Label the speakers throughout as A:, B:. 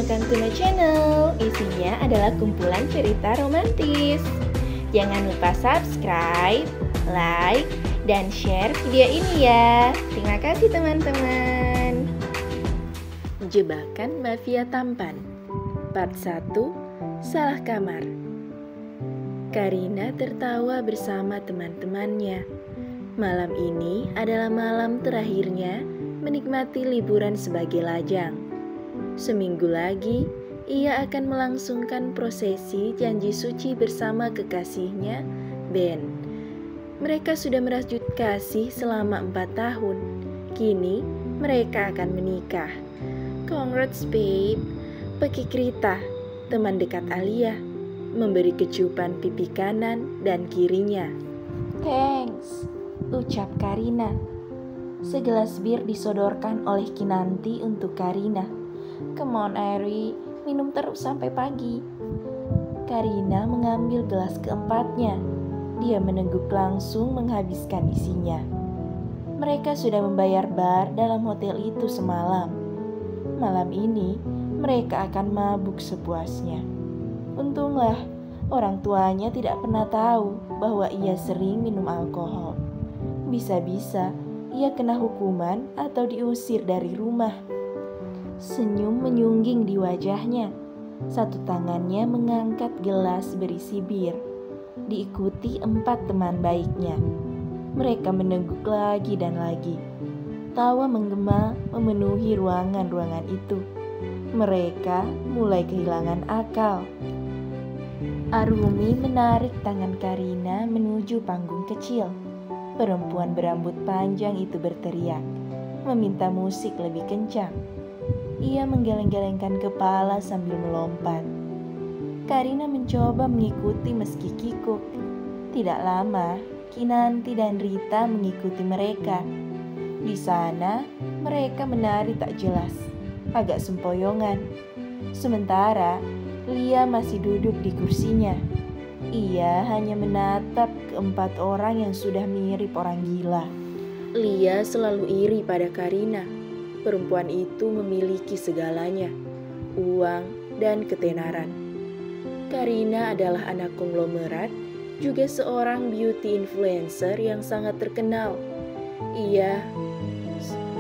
A: Welcome to my channel. Isinya adalah kumpulan cerita romantis. Jangan lupa subscribe, like, dan share video ini ya. Terima kasih teman-teman. Jebakan Mafia Tampan Part 1, Salah Kamar. Karina tertawa bersama teman-temannya. Malam ini adalah malam terakhirnya menikmati liburan sebagai lajang. Seminggu lagi, ia akan melangsungkan prosesi janji suci bersama kekasihnya, Ben. Mereka sudah merajut kasih selama 4 tahun. Kini, mereka akan menikah. Congrats, babe. Peki Krita, teman dekat Alia, memberi kecupan pipi kanan dan kirinya. Thanks, ucap Karina. Segelas bir disodorkan oleh Kinanti untuk Karina. Come on, Ari, minum terus sampai pagi. Karina mengambil gelas keempatnya. Dia meneguk langsung menghabiskan isinya. Mereka sudah membayar bar dalam hotel itu semalam. Malam ini, mereka akan mabuk sepuasnya. Untunglah, orang tuanya tidak pernah tahu bahwa ia sering minum alkohol. Bisa-bisa ia kena hukuman atau diusir dari rumah. Senyum menyungging di wajahnya. Satu tangannya mengangkat gelas berisi bir. Diikuti 4 teman baiknya. Mereka meneguk lagi dan lagi. Tawa menggema memenuhi ruangan-ruangan itu. Mereka mulai kehilangan akal. Arumi menarik tangan Karina menuju panggung kecil. Perempuan berambut panjang itu berteriak, meminta musik lebih kencang. Ia menggeleng-gelengkan kepala sambil melompat. Karina mencoba mengikuti meski kikuk. Tidak lama, Kinanti dan Rita mengikuti mereka. Di sana, mereka menari tak jelas, agak sempoyongan. Sementara, Lia masih duduk di kursinya. Ia hanya menatap ke-4 orang yang sudah mirip orang gila. Lia selalu iri pada Karina. Perempuan itu memiliki segalanya, uang dan ketenaran. Karina adalah anak konglomerat, juga seorang beauty influencer yang sangat terkenal. Ia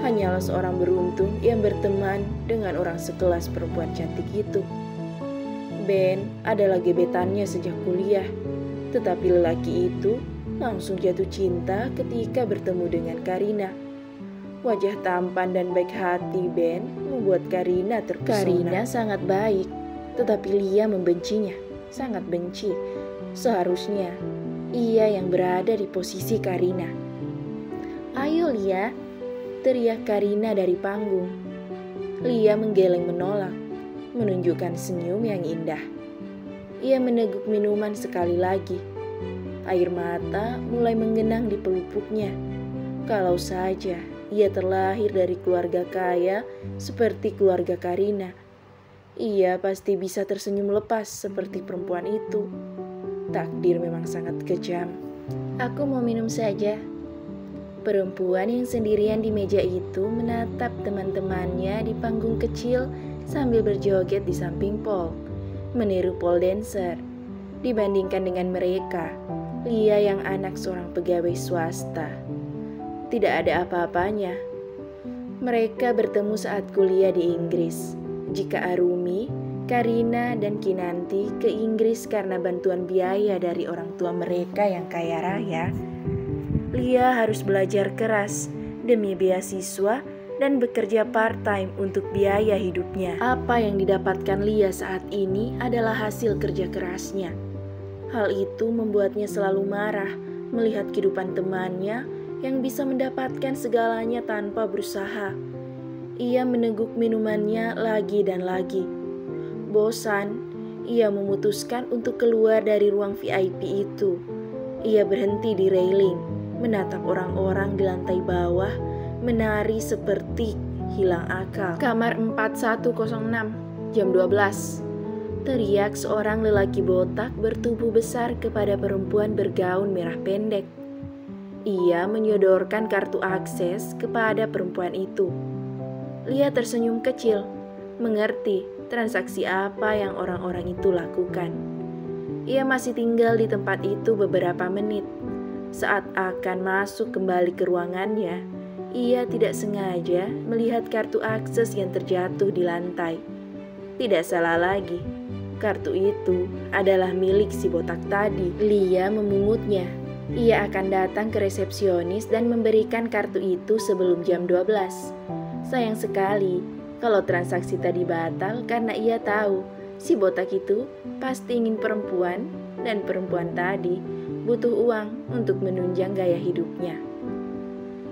A: hanyalah seorang beruntung yang berteman dengan orang sekelas perempuan cantik itu. Ben adalah gebetannya sejak kuliah, tetapi lelaki itu langsung jatuh cinta ketika bertemu dengan Karina. Wajah tampan dan baik hati Ben membuat Karina terpesona. Karina sangat baik, tetapi Lia membencinya, sangat benci. Seharusnya ia yang berada di posisi Karina. Ayo Lia, teriak Karina dari panggung. Lia menggeleng menolak, menunjukkan senyum yang indah. Ia meneguk minuman sekali lagi. Air mata mulai menggenang di pelupuknya. Kalau saja ia terlahir dari keluarga kaya seperti keluarga Karina, ia pasti bisa tersenyum lepas seperti perempuan itu. Takdir memang sangat kejam. Aku mau minum saja. Perempuan yang sendirian di meja itu menatap teman-temannya di panggung kecil sambil berjoget di samping pole, meniru pole dancer. Dibandingkan dengan mereka, Lia yang anak seorang pegawai swasta, tidak ada apa-apanya. Mereka bertemu saat kuliah di Inggris. Jika Arumi, Karina, dan Kinanti ke Inggris karena bantuan biaya dari orang tua mereka yang kaya raya, Lia harus belajar keras demi beasiswa dan bekerja part-time untuk biaya hidupnya. Apa yang didapatkan Lia saat ini adalah hasil kerja kerasnya. Hal itu membuatnya selalu marah melihat kehidupan temannya yang bisa mendapatkan segalanya tanpa berusaha. Ia meneguk minumannya lagi dan lagi. Bosan, ia memutuskan untuk keluar dari ruang VIP itu. Ia berhenti di railing, menatap orang-orang di lantai bawah, menari seperti hilang akal. Kamar 4106, jam 12. Teriak seorang lelaki botak bertubuh besar kepada perempuan bergaun merah pendek. Ia menyodorkan kartu akses kepada perempuan itu. Lia tersenyum kecil, mengerti transaksi apa yang orang-orang itu lakukan. Ia masih tinggal di tempat itu beberapa menit. Saat akan masuk kembali ke ruangannya, ia tidak sengaja melihat kartu akses yang terjatuh di lantai. Tidak salah lagi, kartu itu adalah milik si botak tadi. Lia memungutnya. Ia akan datang ke resepsionis dan memberikan kartu itu sebelum jam 12. Sayang sekali kalau transaksi tadi batal karena ia tahu si botak itu pasti ingin perempuan dan perempuan tadi butuh uang untuk menunjang gaya hidupnya.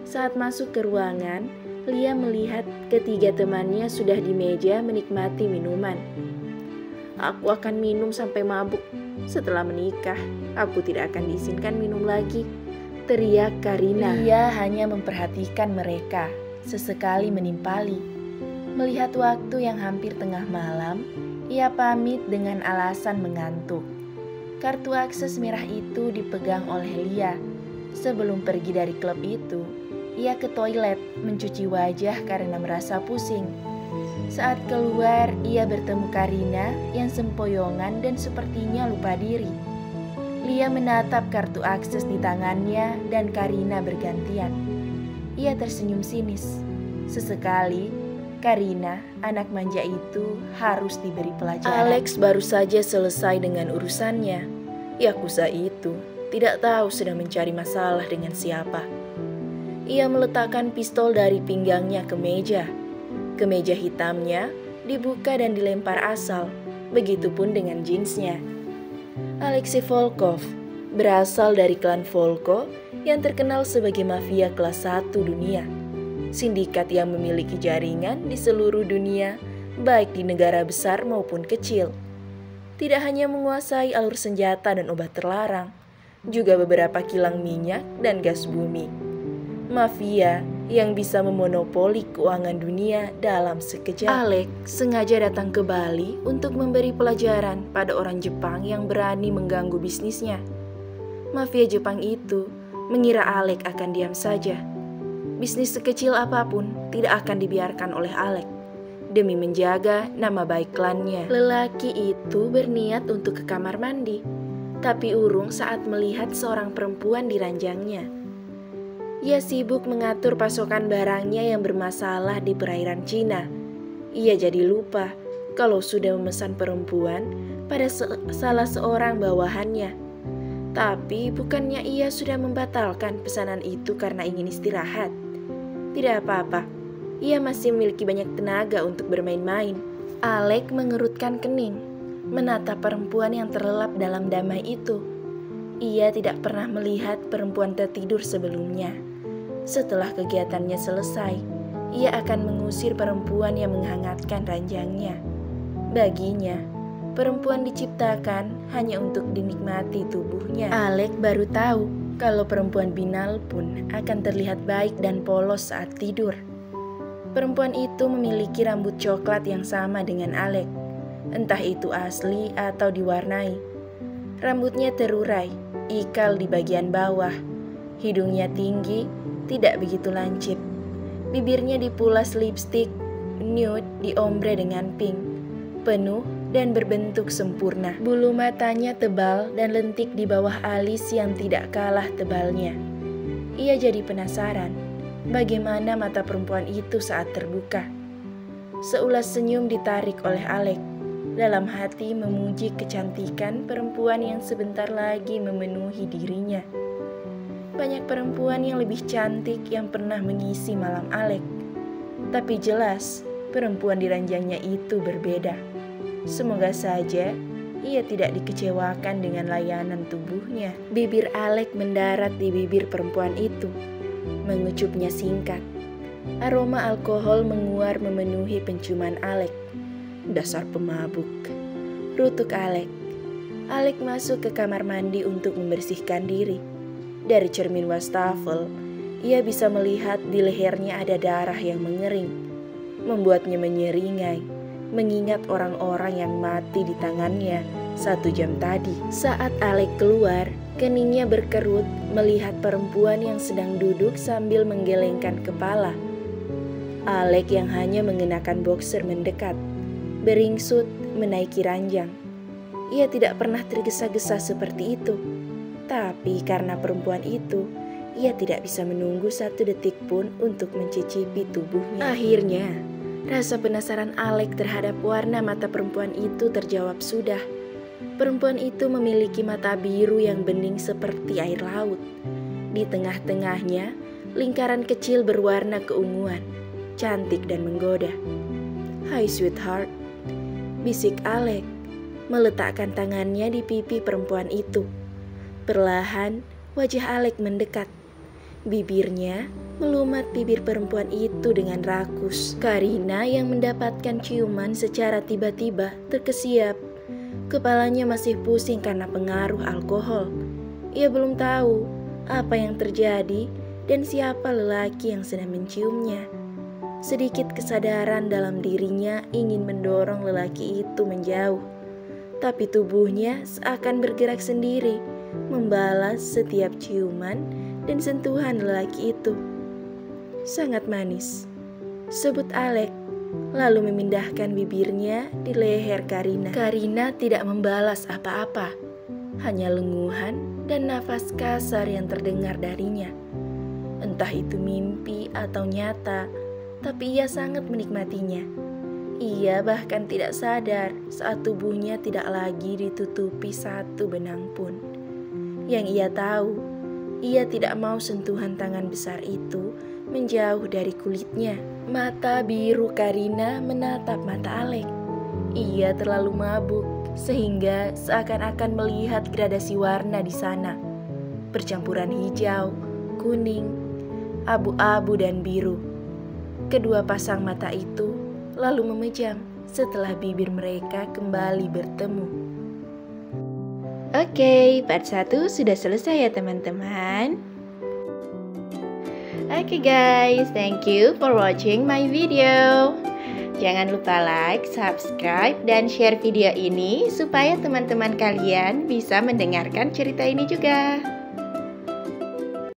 A: Saat masuk ke ruangan, Lia melihat ketiga temannya sudah di meja menikmati minuman. "Aku akan minum sampai mabuk. Setelah menikah, aku tidak akan diizinkan minum lagi," teriak Karina. Lia hanya memperhatikan mereka, sesekali menimpali. Melihat waktu yang hampir tengah malam, ia pamit dengan alasan mengantuk. Kartu akses merah itu dipegang oleh Lia. Sebelum pergi dari klub itu, ia ke toilet mencuci wajah karena merasa pusing. Saat keluar, ia bertemu Karina yang sempoyongan dan sepertinya lupa diri. Lia menatap kartu akses di tangannya dan Karina bergantian. Ia tersenyum sinis. Sesekali, Karina, anak manja itu harus diberi pelajaran. Alex baru saja selesai dengan urusannya. Yakuza itu tidak tahu sedang mencari masalah dengan siapa. Ia meletakkan pistol dari pinggangnya ke meja. Kemeja hitamnya dibuka dan dilempar asal, begitupun dengan jeansnya. Alexei Volkov berasal dari klan Volko yang terkenal sebagai mafia kelas 1 dunia. Sindikat yang memiliki jaringan di seluruh dunia, baik di negara besar maupun kecil. Tidak hanya menguasai alur senjata dan obat terlarang, juga beberapa kilang minyak dan gas bumi. Mafia yang bisa memonopoli keuangan dunia dalam sekejap. Alex sengaja datang ke Bali untuk memberi pelajaran pada orang Jepang yang berani mengganggu bisnisnya. Mafia Jepang itu mengira Alex akan diam saja. Bisnis sekecil apapun tidak akan dibiarkan oleh Alex demi menjaga nama baik klannya. Lelaki itu berniat untuk ke kamar mandi, tapi urung saat melihat seorang perempuan di ranjangnya. Ia sibuk mengatur pasokan barangnya yang bermasalah di perairan Cina. Ia jadi lupa kalau sudah memesan perempuan pada salah seorang bawahannya. Tapi bukannya ia sudah membatalkan pesanan itu karena ingin istirahat. Tidak apa-apa, ia masih memiliki banyak tenaga untuk bermain-main. Alex mengerutkan kening, menatap perempuan yang terlelap dalam damai itu. Ia tidak pernah melihat perempuan tertidur sebelumnya. Setelah kegiatannya selesai, ia akan mengusir perempuan yang menghangatkan ranjangnya. Baginya, perempuan diciptakan hanya untuk dinikmati tubuhnya. Alex baru tahu kalau perempuan binal pun akan terlihat baik dan polos saat tidur. Perempuan itu memiliki rambut coklat yang sama dengan Alex, entah itu asli atau diwarnai. Rambutnya terurai, ikal di bagian bawah, hidungnya tinggi, tidak begitu lancip. Bibirnya dipulas lipstik nude diombre dengan pink, penuh dan berbentuk sempurna. Bulu matanya tebal dan lentik di bawah alis yang tidak kalah tebalnya. Ia jadi penasaran, bagaimana mata perempuan itu saat terbuka. Seulas senyum ditarik oleh Alex, dalam hati memuji kecantikan perempuan yang sebentar lagi memenuhi dirinya. Banyak perempuan yang lebih cantik yang pernah mengisi malam Alex, tapi jelas perempuan di ranjangnya itu berbeda. Semoga saja ia tidak dikecewakan dengan layanan tubuhnya. Bibir Alex mendarat di bibir perempuan itu, mengucupnya singkat. Aroma alkohol menguar memenuhi penciuman Alex. Dasar pemabuk, rutuk Alex. Alex masuk ke kamar mandi untuk membersihkan diri. Dari cermin wastafel, ia bisa melihat di lehernya ada darah yang mengering, membuatnya menyeringai, mengingat orang-orang yang mati di tangannya 1 jam tadi. Saat Alex keluar, keningnya berkerut melihat perempuan yang sedang duduk sambil menggelengkan kepala. Alex yang hanya mengenakan boxer mendekat. beringsut menaiki ranjang. Ia tidak pernah tergesa-gesa seperti itu. Tapi karena perempuan itu, ia tidak bisa menunggu 1 detik pun untuk mencicipi tubuhnya. Akhirnya, rasa penasaran Alek terhadap warna mata perempuan itu terjawab sudah. Perempuan itu memiliki mata biru yang bening seperti air laut. Di tengah-tengahnya, lingkaran kecil berwarna keunguan, cantik dan menggoda. "Hai sweetheart," bisik Alek, meletakkan tangannya di pipi perempuan itu. Perlahan, wajah Alek mendekat. Bibirnya melumat bibir perempuan itu dengan rakus. Karina yang mendapatkan ciuman secara tiba-tiba terkesiap. Kepalanya masih pusing karena pengaruh alkohol. Ia belum tahu apa yang terjadi dan siapa lelaki yang sedang menciumnya. Sedikit kesadaran dalam dirinya ingin mendorong lelaki itu menjauh. Tapi tubuhnya seakan bergerak sendiri, membalas setiap ciuman dan sentuhan lelaki itu. "Sangat manis," sebut Alek, lalu memindahkan bibirnya di leher Karina. Karina tidak membalas apa-apa, hanya lenguhan dan nafas kasar yang terdengar darinya. Entah itu mimpi atau nyata, tapi ia sangat menikmatinya. Ia bahkan tidak sadar saat tubuhnya tidak lagi ditutupi 1 benang pun. Yang ia tahu, ia tidak mau sentuhan tangan besar itu menjauh dari kulitnya. Mata biru Karina menatap mata Alek. Ia terlalu mabuk sehingga seakan-akan melihat gradasi warna di sana. Percampuran hijau, kuning, abu-abu dan biru. Kedua pasang mata itu lalu memejam setelah bibir mereka kembali bertemu. Oke, part 1 sudah selesai ya teman-teman. Oke guys, thank you for watching my video. Jangan lupa like, subscribe, dan share video ini supaya teman-teman kalian bisa mendengarkan cerita ini juga.